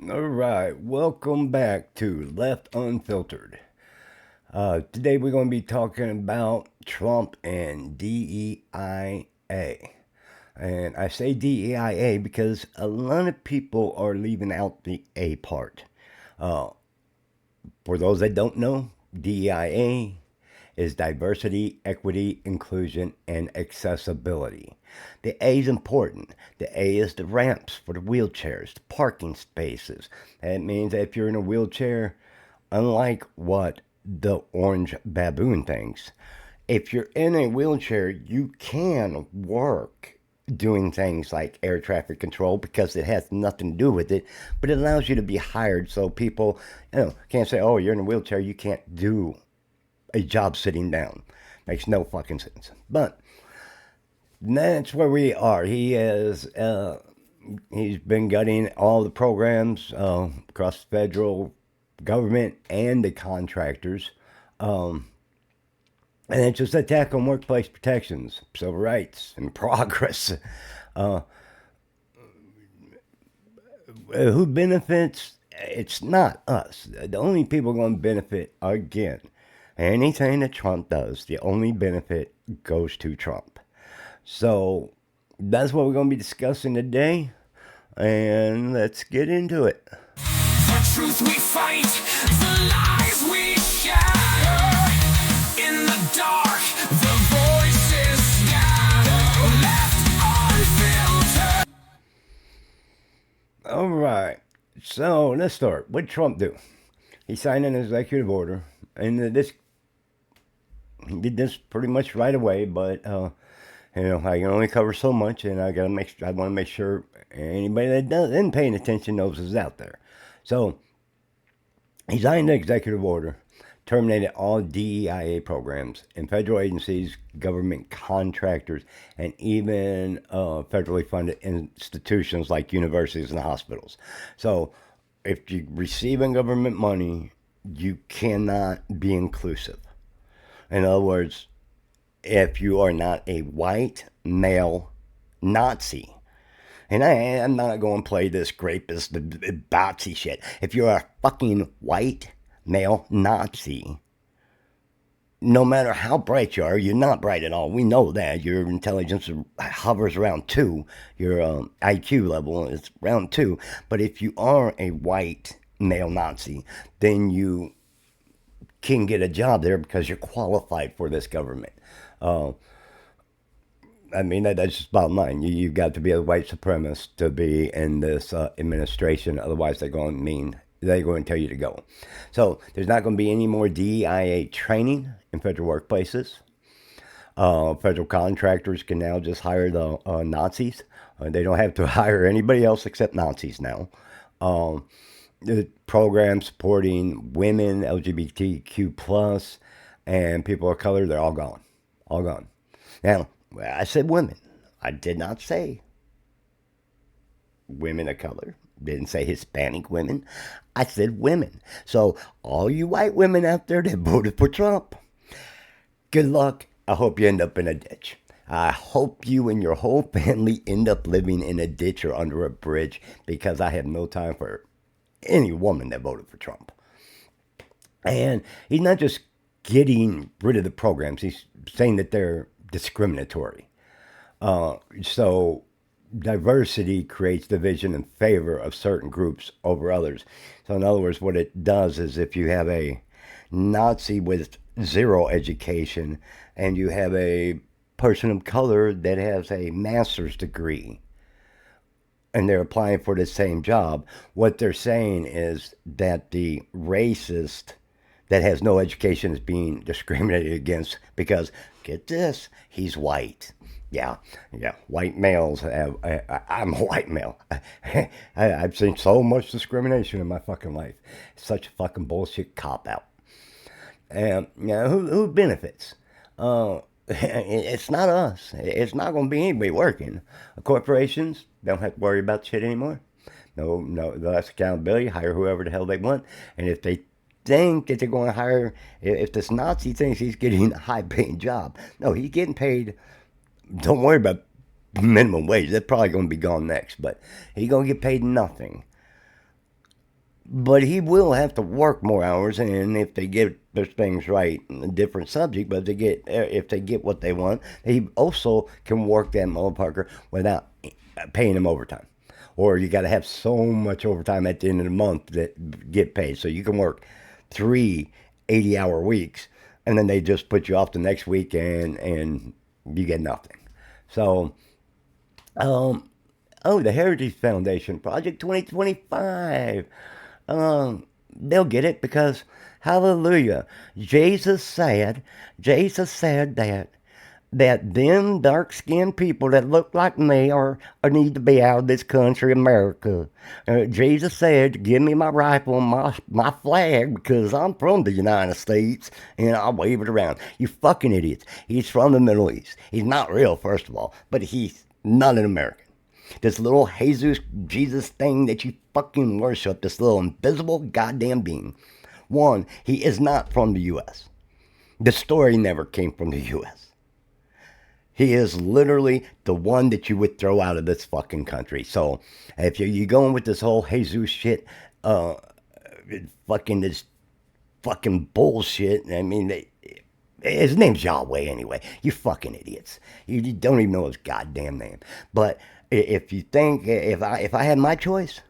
All right, welcome back to Left Unfiltered. Today we're going to be talking about Trump and DEIA. And I say DEIA because a lot of people are leaving out the A part. Uh, for those that don't know, DEIA is diversity, equity, inclusion, and accessibility. The A is important. The A is the ramps for the wheelchairs, the parking spaces. That means that if you're in a wheelchair, unlike what the orange baboon thinks, if you're in a wheelchair, you can work doing things like air traffic control because it has nothing to do with it, but it allows you to be hired so people, can't say, oh, you're in a wheelchair, you can't do a job sitting down. Makes no fucking sense. But that's where we are. He's been gutting all the programs across the federal government and the contractors. And it's just attack on workplace protections, civil rights, and progress. Uh, who benefits? It's not us. The only people going to benefit, again, anything that Trump does, the only benefit goes to Trump. So that's what we're going to be discussing today. And let's get into it. For truth we fight, for lies we shatter. In the dark, the voices scatter. Left unfiltered. All right. So let's start. What did Trump do? He signed an executive order, and he did this pretty much right away. But I can only cover so much, and I want to make sure anybody that isn't paying attention knows is out there. So he signed the executive order, terminated all DEIA programs in federal agencies, government contractors, and even federally funded institutions like universities and hospitals. So if you're receiving government money, you cannot be inclusive. In other words, if you are not a white male Nazi, and I'm not going to play this rapist, Batsy shit. If you're a fucking white male Nazi, no matter how bright you are, you're not bright at all. We know that. Your intelligence hovers around 2. Your IQ level is around 2. But if you are a white male Nazi, then you can get a job there because you're qualified for this government. That's just bottom line. You've got to be a white supremacist to be in this administration. Otherwise, they're going to tell you to go. So there's not going to be any more DEIA training in federal workplaces. Federal contractors can now just hire the Nazis. They don't have to hire anybody else except Nazis now. The program supporting women, LGBTQ plus, and people of color, they're all gone. All gone. Now, I said women. I did not say women of color. Didn't say Hispanic women. I said women. So all you white women out there that voted for Trump, good luck. I hope you end up in a ditch. I hope you and your whole family end up living in a ditch or under a bridge, because I have no time for any woman that voted for Trump. And he's not just getting rid of the programs. He's saying that they're discriminatory. So diversity creates division in favor of certain groups over others. So in other words, what it does is, if you have a Nazi with 0 education and you have a person of color that has a master's degree and they're applying for the same job, what they're saying is that the racist that has no education is being discriminated against because, get this, he's white. Yeah, white males have. I'm a white male. I've seen so much discrimination in my fucking life. It's such a fucking bullshit cop out. And who benefits? It's not us. It's not going to be anybody working. Corporations don't have to worry about shit anymore. No, less accountability. Hire whoever the hell they want. And if they think that they're going to hire, if this Nazi thinks he's getting a high-paying job, no, he's getting paid. Don't worry about minimum wage. That's probably going to be gone next. But he's going to get paid nothing but he will have to work more hours, and if they get their things right, a different subject. But if they get what they want, he also can work that motherfucker without paying him overtime. Or you got to have so much overtime at the end of the month that get paid. So you can work 3 80-hour weeks, and then they just put you off the next week, and you get nothing. So, oh, the Heritage Foundation, Project 2025. They'll get it because, hallelujah, Jesus said that them dark skinned people that look like me are need to be out of this country, America. Jesus said, give me my rifle and my flag because I'm from the United States and I'll wave it around. You fucking idiots. He's from the Middle East. He's not real, first of all, but he's not an American. This little Jesus thing that you fucking worship, this little invisible goddamn being. One, he is not from the U.S. The story never came from the U.S. He is literally the one that you would throw out of this fucking country. So if you're going with this whole Jesus shit, fucking this fucking bullshit, I mean, his name's Yahweh anyway. You fucking idiots. You don't even know his goddamn name. But if you think, if I had my choice,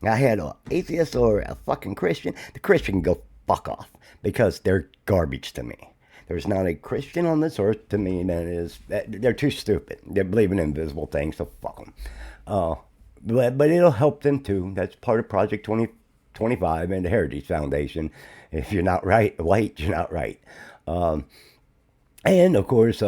I had an atheist or a fucking Christian, the Christian can go fuck off because they're garbage to me. There's not a Christian on this earth to me they're too stupid. They believe in invisible things, so fuck them. But it'll help them too. That's part of Project 2025 and the Heritage Foundation. If you're not white, you're not right. And of course,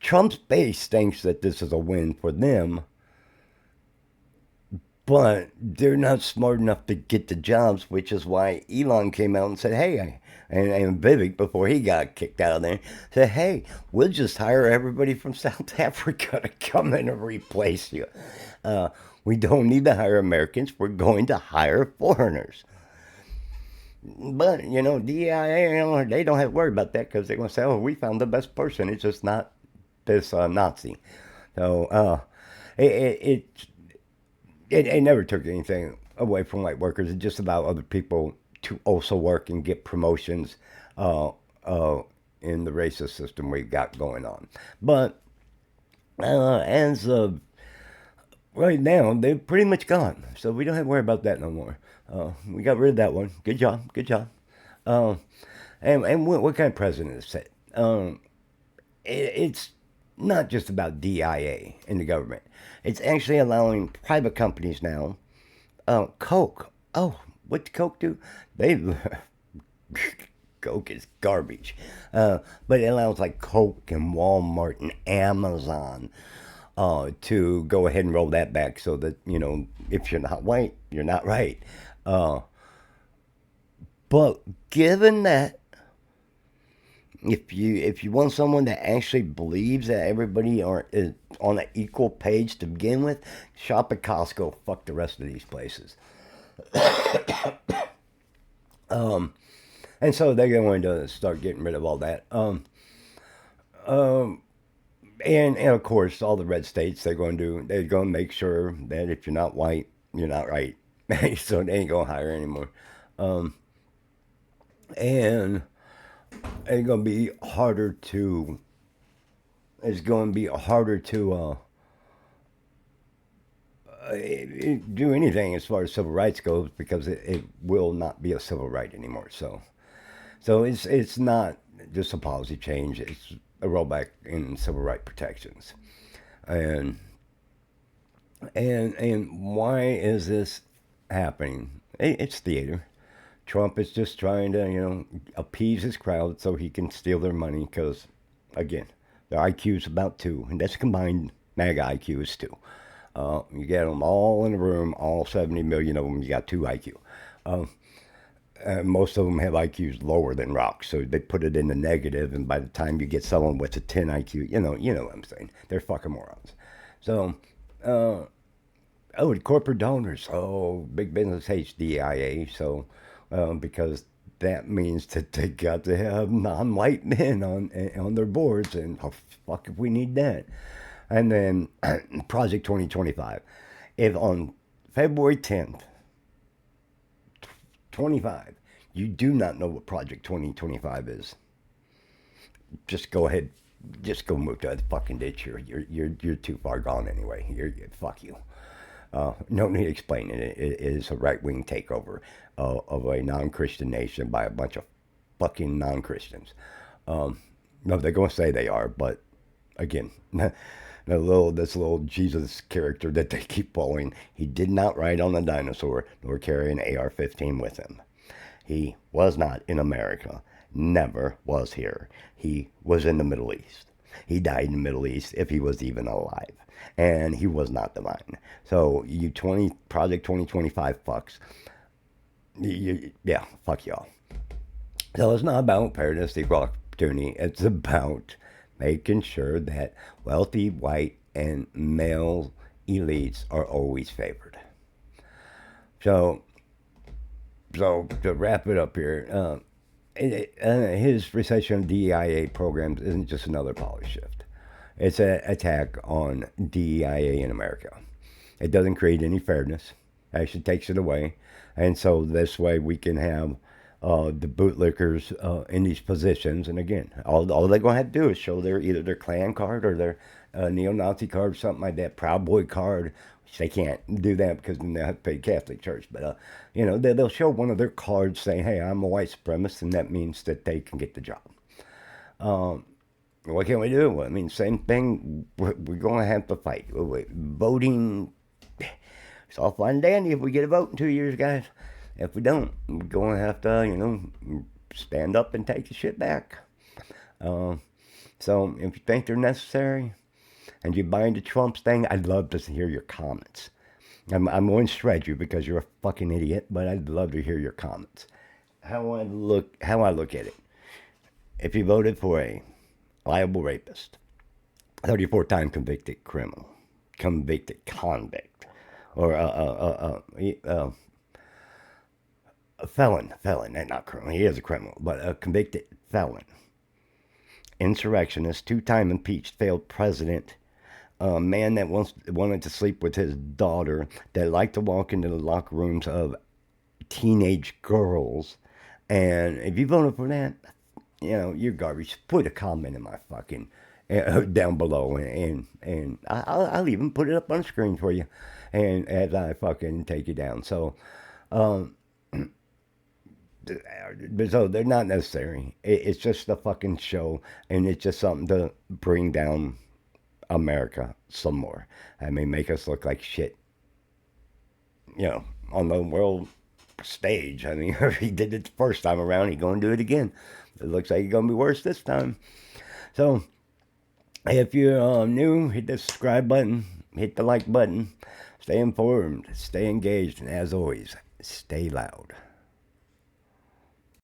Trump's base thinks that this is a win for them, but they're not smart enough to get the jobs, which is why Elon came out and said, hey, and Vivek, before he got kicked out of there, said, hey, we'll just hire everybody from South Africa to come in and replace you. We don't need to hire Americans. We're going to hire foreigners. But, DEIA, they don't have to worry about that because they're going to say, oh, we found the best person. It's just not this Nazi. So it never took anything away from white workers. It's just about other people to also work and get promotions in the racist system we got going on. But as of right now, they're pretty much gone. So we don't have to worry about that no more. We got rid of that one. Good job. Good job. And what kind of president is it? It's not just about DIA in the government. It's actually allowing private companies now. Coke. Oh, what did Coke do? Coke is garbage. But it allows like Coke and Walmart and Amazon to go ahead and roll that back so that, if you're not white, you're not right. But given that, if you want someone that actually believes that everybody is on an equal page to begin with, shop at Costco. Fuck the rest of these places. And so they're going to start getting rid of all that. And of course, all the red states they're going to make sure that if you're not white, you're not right. So they ain't going to hire anymore. And it's going to be harder to. It's going to be harder to do anything as far as civil rights goes because it will not be a civil right anymore. So it's not just a policy change. It's a rollback in civil right protections. And why is this happening? It's theater. Trump is just trying to, appease his crowd so he can steal their money because, again, their IQ is about 2, and that's combined MAGA IQ is 2. You get them all in a room, all 70 million of them, you got 2 IQ. Most of them have IQs lower than rocks, so they put it in the negative, and by the time you get someone with a 10 IQ, you know what I'm saying. They're fucking morons. So, corporate donors. Oh, big business hates DIA, so, because that means that they got to have non-white men on their boards, and fuck if we need that. And then Project 2025. if on February 10th, 25, you do not know what Project 2025 is, just go ahead, just go move to the fucking ditch. You're too far gone anyway. Fuck you. No need to explain it. It is a right wing takeover of a non Christian nation by a bunch of fucking non Christians. No, they're going to say they are, but again, this little Jesus character that they keep following, he did not ride on a dinosaur nor carry an AR-15 with him. He was not in America. Never was here. He was in the Middle East. He died in the Middle East if he was even alive. And he was not divine. So you Project 2025 fucks. Yeah, fuck y'all. So it's not about fairness, equal opportunity. It's about making sure that wealthy, white, and male elites are always favored. So to wrap it up here, his recession of DEIA programs isn't just another policy shift. It's an attack on DEIA in America. It doesn't create any fairness. It actually takes it away. And so this way we can have the bootlickers in these positions. And again, all they're going to have to do is show either their Klan card or their neo-Nazi card or something like that, Proud Boy card. Which they can't do that because then they have to pay Catholic Church. But, they'll show one of their cards saying, hey, I'm a white supremacist, and that means that they can get the job. What can we do? I mean, same thing. We're going to have to fight. Voting, it's all fine and dandy if we get a vote in 2 years, guys. If we don't, we're going to have to, stand up and take the shit back. So if you think they're necessary and you buy into Trump's thing, I'd love to hear your comments. I'm going to shred you because you're a fucking idiot, but I'd love to hear your comments. How I look at it. If you voted for a liable rapist, 34-time convicted convict, or a felon, not criminal, he is a criminal, but a convicted felon, insurrectionist, 2-time impeached, failed president, a man that wanted to sleep with his daughter, that liked to walk into the locker rooms of teenage girls, and if you voted for that, you're garbage. Put a comment in my fucking down below, and I'll even put it up on the screen for you, and as I fucking take it down. So, so they're not necessary. It's just a fucking show, and it's just something to bring down America some more. I mean, make us look like shit, on the world stage. I mean, he did it the first time around, he's going to do it again. It looks like it's going to be worse this time. So, if you're new, hit the subscribe button, hit the like button, stay informed, stay engaged, and as always, stay loud.